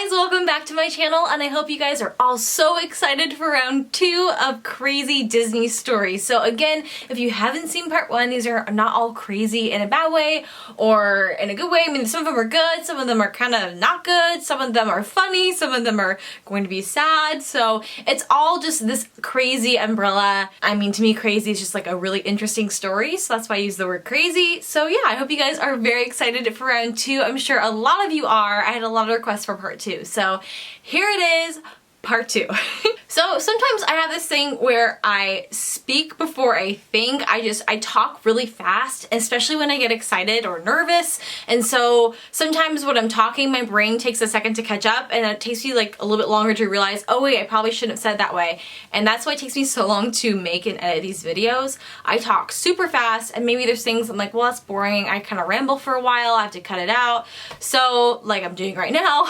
guys, welcome back to my channel, and I hope you guys are all so excited for round 2 of crazy Disney stories. So again, if you haven't seen part 1, these are not all crazy in a bad way or in a good way. I mean, some of them are good, some of them are kind of not good, some of them are funny, some of them are going to be sad. So it's all just this crazy umbrella. I mean, to me, crazy is just like a really interesting story, so that's why I use the word crazy. So yeah, I hope you guys are very excited for round 2. I'm sure a lot of you are. I had a lot of requests for part 2. So here it is, part 2. So sometimes I have this thing where I speak before I think. I talk really fast, especially when I get excited or nervous. And so sometimes when I'm talking, my brain takes a second to catch up, and it takes me like a little bit longer to realize, oh wait, I probably shouldn't have said that way. And that's why it takes me so long to make and edit these videos. I talk super fast, and maybe there's things I'm like, well, that's boring. I kind of ramble for a while. I have to cut it out. So like I'm doing right now.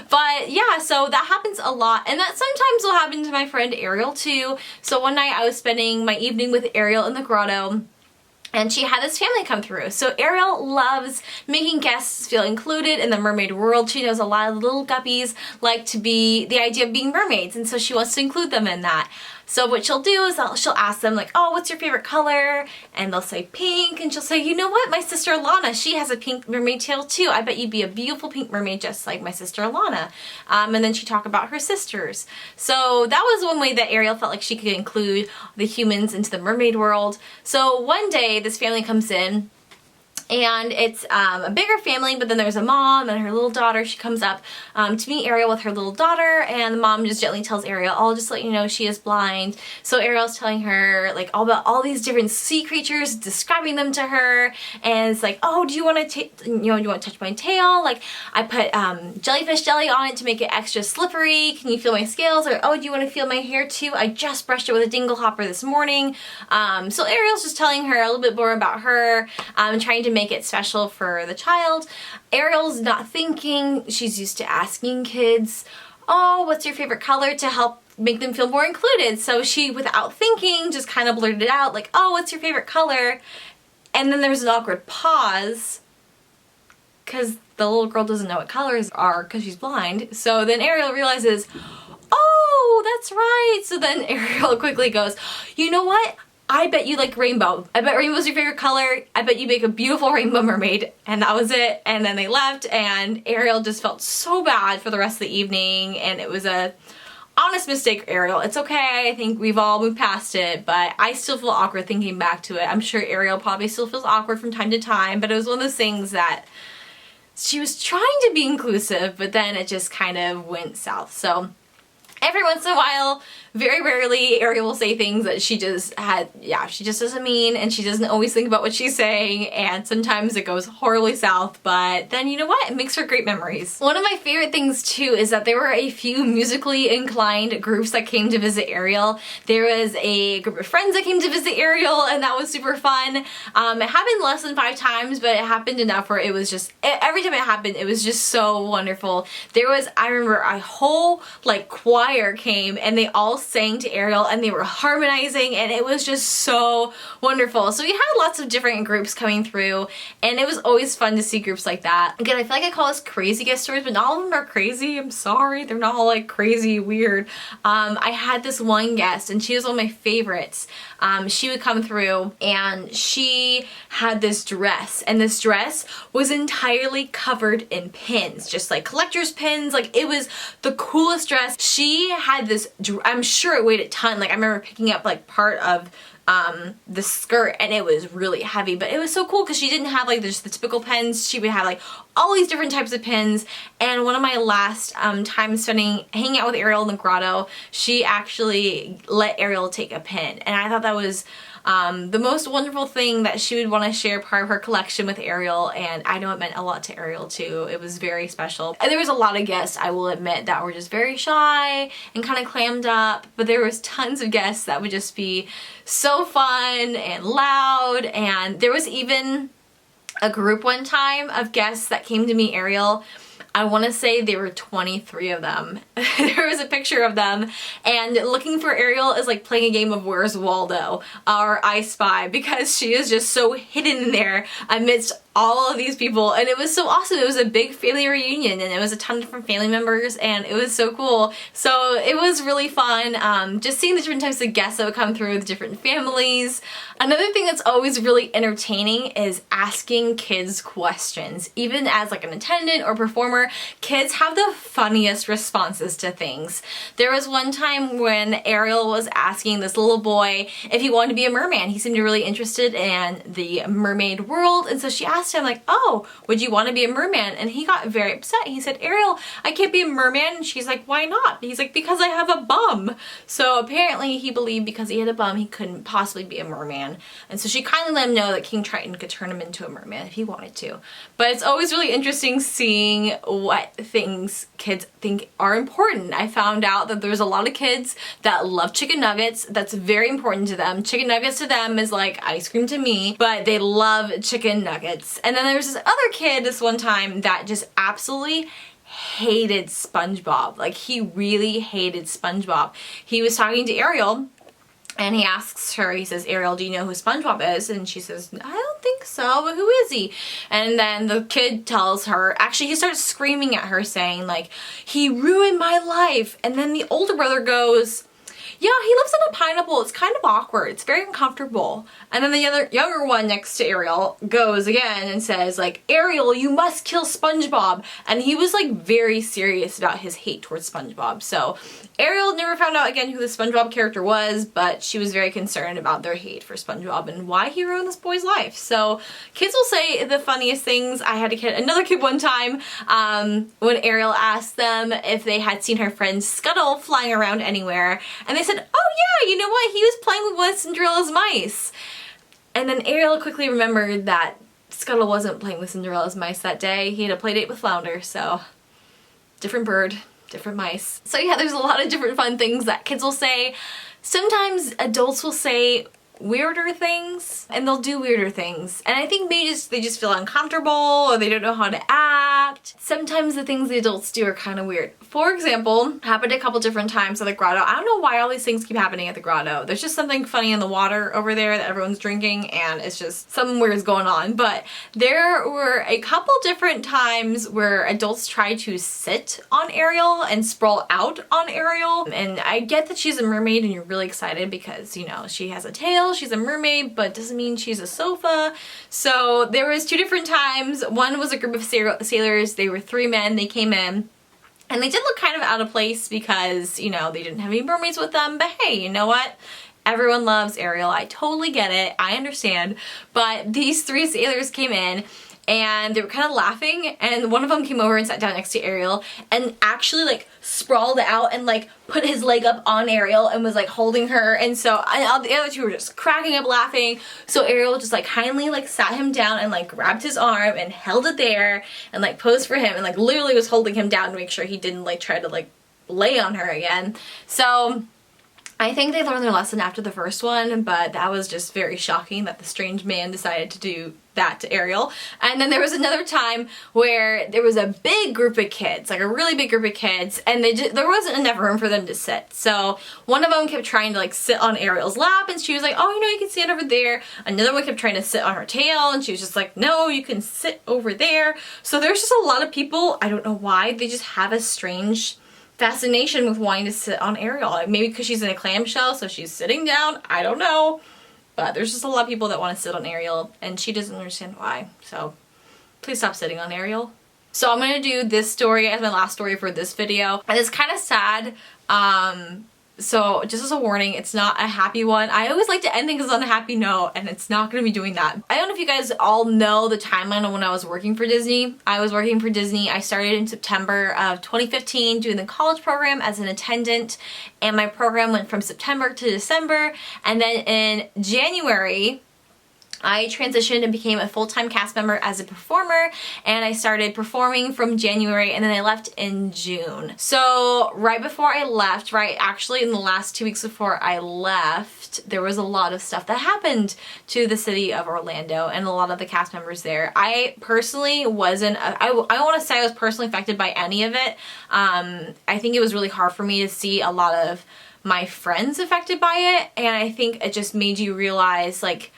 But yeah, so that happens a lot, and that sometimes will happen to my friend Ariel too. So one night I was spending my evening with Ariel in the grotto, and she had this family come through. So Ariel loves making guests feel included in the mermaid world. She knows a lot of little guppies like to be the idea of being mermaids, and so she wants to include them in that. So what she'll do is she'll ask them like, oh, what's your favorite color? And they'll say pink, and she'll say, you know what, my sister Lana, she has a pink mermaid tail too. I bet you'd be a beautiful pink mermaid just like my sister Lana. And then she'd talk about her sisters. So that was one way that Ariel felt like she could include the humans into the mermaid world. So one day this family comes in, and it's a bigger family, but then there's a mom and her little daughter. She comes up to meet Ariel with her little daughter, and the mom just gently tells Ariel, I'll just let you know she is blind. So Ariel's telling her like all about all these different sea creatures, describing them to her, and it's like, oh, do you want to do you want to touch my tail? Like, I put jellyfish jelly on it to make it extra slippery. Can you feel my scales? Or, oh, do you want to feel my hair too? I just brushed it with a dingle hopper this morning. So Ariel's just telling her a little bit more about her, and trying to make it special for the child. Ariel's not thinking. She's used to asking kids, oh, what's your favorite color, to help make them feel more included. So she, without thinking, just kind of blurted it out like, oh, what's your favorite color? And then there's an awkward pause because the little girl doesn't know what colors are because she's blind. So then Ariel realizes, oh, that's right. So then Ariel quickly goes, you know what? I bet you like rainbow. I bet rainbow's your favorite color. I bet you make a beautiful rainbow mermaid. And that was it. And then they left, and Ariel just felt so bad for the rest of the evening, and it was a honest mistake, Ariel. It's okay. I think we've all moved past it, but I still feel awkward thinking back to it. I'm sure Ariel probably still feels awkward from time to time, but it was one of those things that she was trying to be inclusive, but then it just kind of went south. So every once in a while, very rarely, Ariel will say things that she just doesn't mean, and she doesn't always think about what she's saying, and sometimes it goes horribly south, but then you know what? It makes for great memories. One of my favorite things too is that there were a few musically inclined groups that came to visit Ariel. There was a group of friends that came to visit Ariel, and that was super fun. It happened less than 5 times, but it happened enough where it was just, every time it happened, it was just so wonderful. There was, I remember, a whole like choir came, and they all sang to Ariel, and they were harmonizing, and it was just so wonderful. So we had lots of different groups coming through, and it was always fun to see groups like that. Again, I feel like I call this crazy guest stories, but not all of them are crazy. I'm sorry. They're not all like crazy weird. I had this one guest, and she was one of my favorites. She would come through, and she had this dress, and this dress was entirely covered in pins, just like collector's pins. Like, it was the coolest dress. She had this, I'm sure it weighed a ton. Like, I remember picking up like part of the skirt, and it was really heavy, but it was so cool because she didn't have like just the typical pins. She would have like all these different types of pins. And one of my last times hanging out with Ariel in the grotto, she actually let Ariel take a pin, and I thought that was the most wonderful thing, that she would want to share part of her collection with Ariel, and I know it meant a lot to Ariel too. It was very special. And there was a lot of guests, I will admit, that were just very shy and kind of clammed up, but there was tons of guests that would just be so fun and loud. And there was even a group one time of guests that came to meet Ariel. I want to say there were 23 of them. There was a picture of them, and looking for Ariel is like playing a game of Where's Waldo or I Spy, because she is just so hidden in there amidst all of these people, and it was so awesome. It was a big family reunion, and it was a ton of different family members, and it was so cool. So it was really fun, just seeing the different types of guests that would come through, the different families. Another thing that's always really entertaining is asking kids questions. Even as like an attendant or performer, kids have the funniest responses to things. There was one time when Ariel was asking this little boy if he wanted to be a merman. He seemed really interested in the mermaid world, and so she asked him like, oh, would you want to be a merman? And he got very upset. He said, Ariel, I can't be a merman. And she's like, why not? He's like, because I have a bum. So apparently he believed because he had a bum he couldn't possibly be a merman. And so she kindly let him know that King Triton could turn him into a merman if he wanted to. But it's always really interesting seeing what things kids think are important. I found out that there's a lot of kids that love chicken nuggets. That's very important to them. Chicken nuggets to them is like ice cream to me, but they love chicken nuggets. And then there was this other kid this one time that just absolutely hated SpongeBob. Like, he really hated SpongeBob. He was talking to Ariel, and he asks her, he says, Ariel, do you know who SpongeBob is? And she says, I don't think so, but who is he? And then the kid tells her, actually he starts screaming at her saying like, he ruined my life. And then the older brother goes, yeah, he lives on a pineapple. It's kind of awkward. It's very uncomfortable. And then the other younger one next to Ariel goes again and says like, Ariel, you must kill SpongeBob. And he was like very serious about his hate towards SpongeBob. So Ariel never found out again who the SpongeBob character was, but she was very concerned about their hate for SpongeBob and why he ruined this boy's life. So kids will say the funniest things. I had another kid one time when Ariel asked them if they had seen her friend Scuttle flying around anywhere, and they said, oh yeah, you know what, he was playing with one of Cinderella's mice. And then Ariel quickly remembered that Scuttle wasn't playing with Cinderella's mice that day. He had a play date with Flounder, so different bird, different mice. So yeah, there's a lot of different fun things that kids will say. Sometimes adults will say weirder things, and they'll do weirder things, and I think maybe they just feel uncomfortable or they don't know how to act. Sometimes the things the adults do are kind of weird. For example, happened a couple different times at the grotto. I don't know why all these things keep happening at the grotto. There's just something funny in the water over there that everyone's drinking, and it's just something weird is going on. But there were a couple different times where adults tried to sit on Ariel and sprawl out on Ariel, and I get that she's a mermaid and you're really excited because, you know, she has a tail, she's a mermaid, but doesn't mean she's a sofa. So there was two different times. One was a group of sailors. They were 3 men. They came in, and they did look kind of out of place because, you know, they didn't have any mermaids with them, but hey, you know what? Everyone loves Ariel. I totally get it. I understand. But these 3 sailors came in, and they were kind of laughing, and one of them came over and sat down next to Ariel and actually like sprawled out and like put his leg up on Ariel and was like holding her, and so the other 2 were just cracking up laughing. So Ariel just like kindly like sat him down and like grabbed his arm and held it there and like posed for him and like literally was holding him down to make sure he didn't like try to like lay on her again. So I think they learned their lesson after the first one, but that was just very shocking that the strange man decided to do that to Ariel. And then there was another time where there was a big group of kids, like a really big group of kids, and there wasn't enough room for them to sit. So one of them kept trying to like sit on Ariel's lap, and she was like, oh, you know, you can sit over there. Another one kept trying to sit on her tail, and she was just like, no, you can sit over there. So there's just a lot of people, I don't know why, they just have a strange fascination with wanting to sit on Ariel. Like maybe because she's in a clamshell, so she's sitting down, I don't know. But there's just a lot of people that want to sit on Ariel, and she doesn't understand why. So please stop sitting on Ariel. So I'm going to do this story as my last story for this video. And it's kind of sad. So just as a warning, it's not a happy one. I always like to end things on a happy note, and it's not going to be doing that. I don't know if you guys all know the timeline of when I was working for Disney. I was working for Disney. I started in September of 2015 doing the college program as an attendant, and my program went from September to December, and then in January I transitioned and became a full-time cast member as a performer, and I started performing from January, and then I left in June. So right before I left, actually in the last 2 weeks before I left, there was a lot of stuff that happened to the city of Orlando and a lot of the cast members there. I personally wasn't, I want to say I was personally affected by any of it. I think it was really hard for me to see a lot of my friends affected by it, and I think it just made you realize like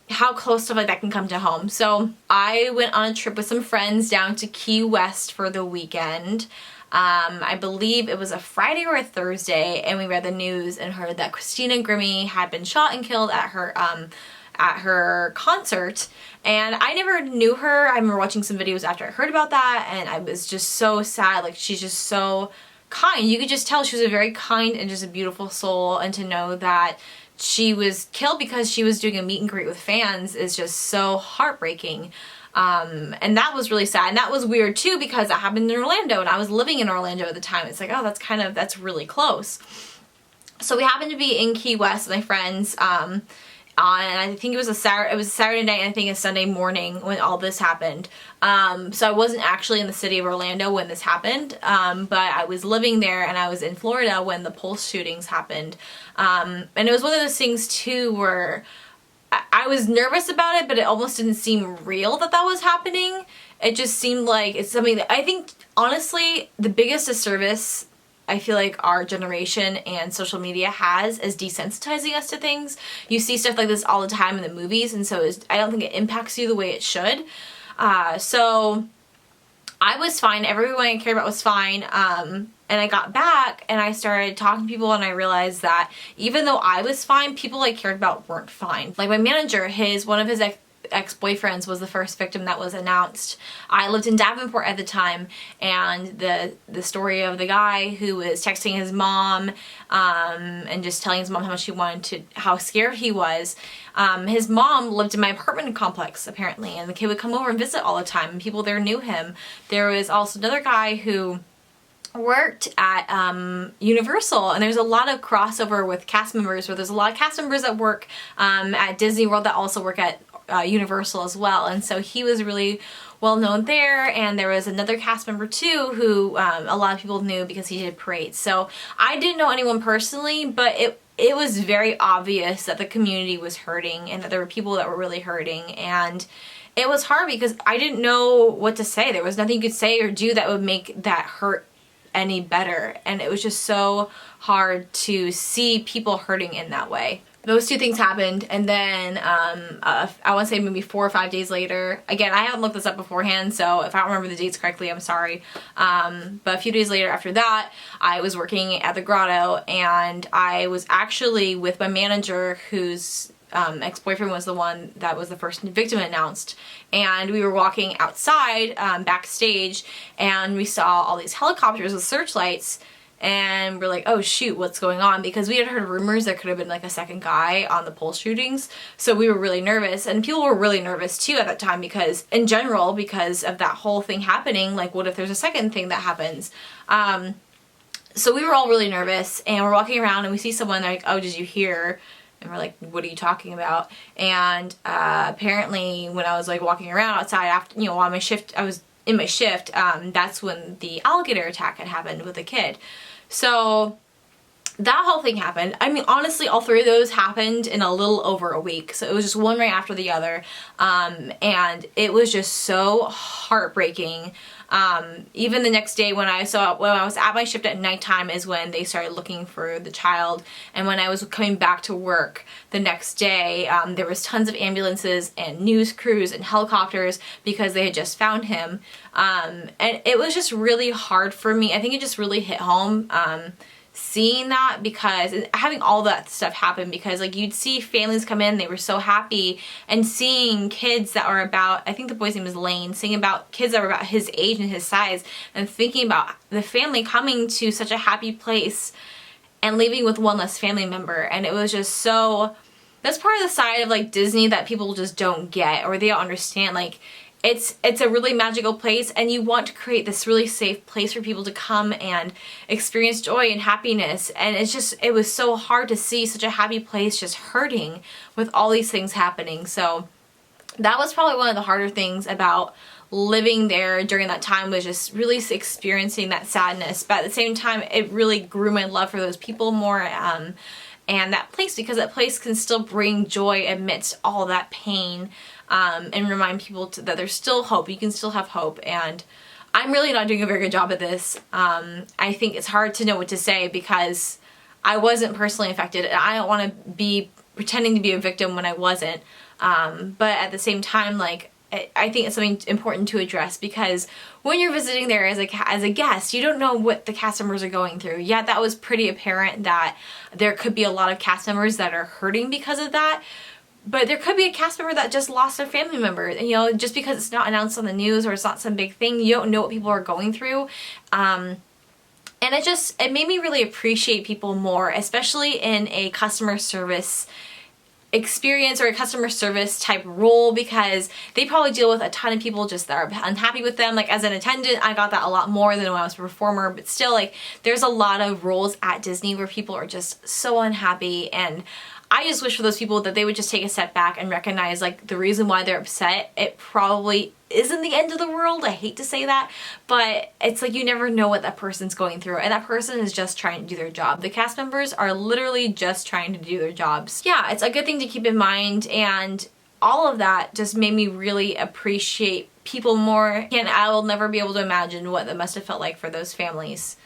how close stuff like that can come to home. So I went on a trip with some friends down to Key West for the weekend. I believe it was a Friday or a Thursday, and we read the news and heard that Christina Grimmie had been shot and killed at her concert. And I never knew her. I remember watching some videos after I heard about that, and I was just so sad. Like, she's just so kind. You could just tell she was a very kind and just a beautiful soul, and to know that she was killed because she was doing a meet and greet with fans is just so heartbreaking. And that was really sad. And that was weird too, because that happened in Orlando, and I was living in Orlando at the time. It's like, oh, that's really close. So we happened to be in Key West with my friends, I think it was a Saturday night, and I think a Sunday morning when all this happened. So I wasn't actually in the city of Orlando when this happened, but I was living there, and I was in Florida when the Pulse shootings happened. And it was one of those things too where I was nervous about it, but it almost didn't seem real that was happening. It just seemed like it's something that I think, honestly, the biggest disservice I feel like our generation and social media has is desensitizing us to things. You see stuff like this all the time in the movies, and so I don't think it impacts you the way it should. So I was fine. Everyone I cared about was fine. And I got back and I started talking to people, and I realized that even though I was fine, people I cared about weren't fine. Like my manager, one of his ex-boyfriends was the first victim that was announced. I lived in Davenport at the time, and the story of the guy who was texting his mom and just telling his mom how scared he was. His mom lived in my apartment complex apparently, and the kid would come over and visit all the time, and people there knew him. There was also another guy who worked at Universal, and there's a lot of crossover with cast members, where there's a lot of cast members that work at Disney World that also work at Universal as well. And so he was really well known there, and there was another cast member too who a lot of people knew because he did parades. So I didn't know anyone personally, but it was very obvious that the community was hurting, and that there were people that were really hurting, and it was hard because I didn't know what to say. There was nothing you could say or do that would make that hurt any better, and it was just so hard to see people hurting in that way. Those two things happened, and then I want to say maybe 4 or 5 days later, again, I haven't looked this up beforehand, so if I don't remember the dates correctly, I'm sorry, but a few days later after that, I was working at the Grotto, and I was actually with my manager, whose ex-boyfriend was the one that was the first victim announced, and we were walking outside backstage, and we saw all these helicopters with searchlights, and we're like, oh shoot, what's going on? Because we had heard rumors there could have been like a second guy on the Pulse shootings, so we were really nervous, and people were really nervous too at that time because, in general, because of that whole thing happening, like what if there's a second thing that happens? So we were all really nervous, and we're walking around and we see someone like, oh, did you hear? And we're like, what are you talking about? And apparently when I was like walking around outside after, on my shift, I was in my shift, that's when the alligator attack had happened with a kid. So that whole thing happened. I mean, honestly, all three of those happened in a little over a week. So it was just one right after the other. And it was just so heartbreaking. Even the next day when I was at my shift at nighttime is when they started looking for the child. And when I was coming back to work the next day, there was tons of ambulances and news crews and helicopters because they had just found him. And it was just really hard for me. I think it just really hit home, seeing that, because having all that stuff happen, because like you'd see families come in, they were so happy, and seeing kids that were about, I think the boy's name was Lane, seeing about kids that were about his age and his size, and thinking about the family coming to such a happy place and leaving with one less family member. And it was just so, that's part of the side of like Disney that people just don't get, or they don't understand. Like it's a really magical place, and you want to create this really safe place for people to come and experience joy and happiness, and it was so hard to see such a happy place just hurting with all these things happening. So that was probably one of the harder things about living there during that time, was just really experiencing that sadness. But at the same time, it really grew my love for those people more, and that place, because that place can still bring joy amidst all that pain, and remind people that there's still hope. You can still have hope. And I'm really not doing a very good job at this. I think it's hard to know what to say because I wasn't personally affected, and I don't want to be pretending to be a victim when I wasn't. But at the same time, like, I think it's something important to address, because when you're visiting there as a guest, you don't know what the cast members are going through. Yeah, that was pretty apparent that there could be a lot of cast members that are hurting because of that. But there could be a cast member that just lost a family member. And, you know, just because it's not announced on the news or it's not some big thing, you don't know what people are going through. And it made me really appreciate people more, especially in a customer service experience or a customer service type role, because they probably deal with a ton of people just that are unhappy with them. Like, as an attendant, I got that a lot more than when I was a performer, but still, like, there's a lot of roles at Disney where people are just so unhappy, and I just wish for those people that they would just take a step back and recognize, like, the reason why they're upset. It probably isn't the end of the world. I hate to say that, but it's like you never know what that person's going through, and that person is just trying to do their job. The cast members are literally just trying to do their jobs. Yeah, it's a good thing to keep in mind, and all of that just made me really appreciate people more, and I will never be able to imagine what that must have felt like for those families.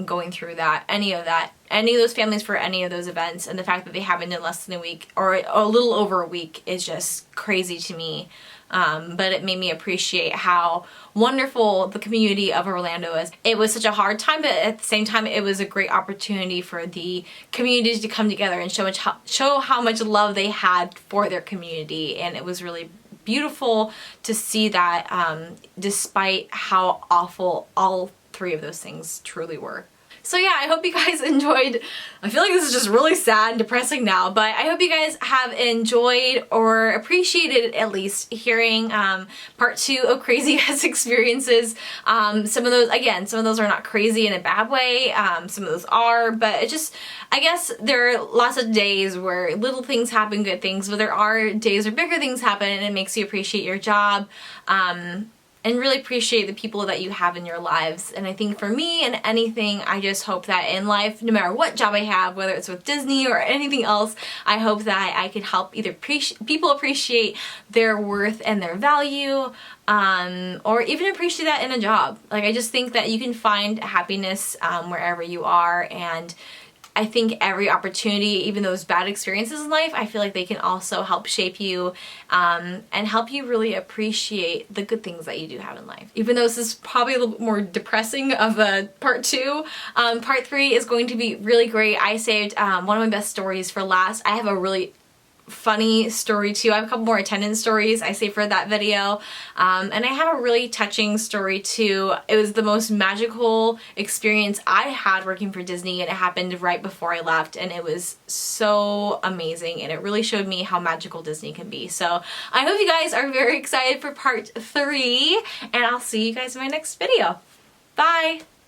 Going through any of those families for any of those events, and the fact that they happened in less than a week or a little over a week is just crazy to me. But it made me appreciate how wonderful the community of Orlando is. It was such a hard time, but at the same time, it was a great opportunity for the community to come together and show how much love they had for their community, and it was really beautiful to see that, despite how awful all three of those things truly were. So yeah, I hope you guys enjoyed. I feel like this is just really sad and depressing now, but I hope you guys have enjoyed or appreciated at least hearing part 2 of Crazy Guest Experiences. Some of those are not crazy in a bad way. Some of those are, but it just, I guess there are lots of days where little things happen, good things, but there are days where bigger things happen, and it makes you appreciate your job. And really appreciate the people that you have in your lives. And I think for me and anything, I just hope that in life, no matter what job I have, whether it's with Disney or anything else, I hope that I can help either people appreciate their worth and their value, or even appreciate that in a job. Like, I just think that you can find happiness wherever you are, and I think every opportunity, even those bad experiences in life, I feel like they can also help shape you, and help you really appreciate the good things that you do have in life. Even though this is probably a little bit more depressing of a part 2, part 3 is going to be really great. I saved one of my best stories for last. I have a really funny story too. I have a couple more attendance stories I saved for that video, and I have a really touching story too. It was the most magical experience I had working for Disney, and it happened right before I left, and it was so amazing, and it really showed me how magical Disney can be. So I hope you guys are very excited for part 3, and I'll see you guys in my next video. Bye!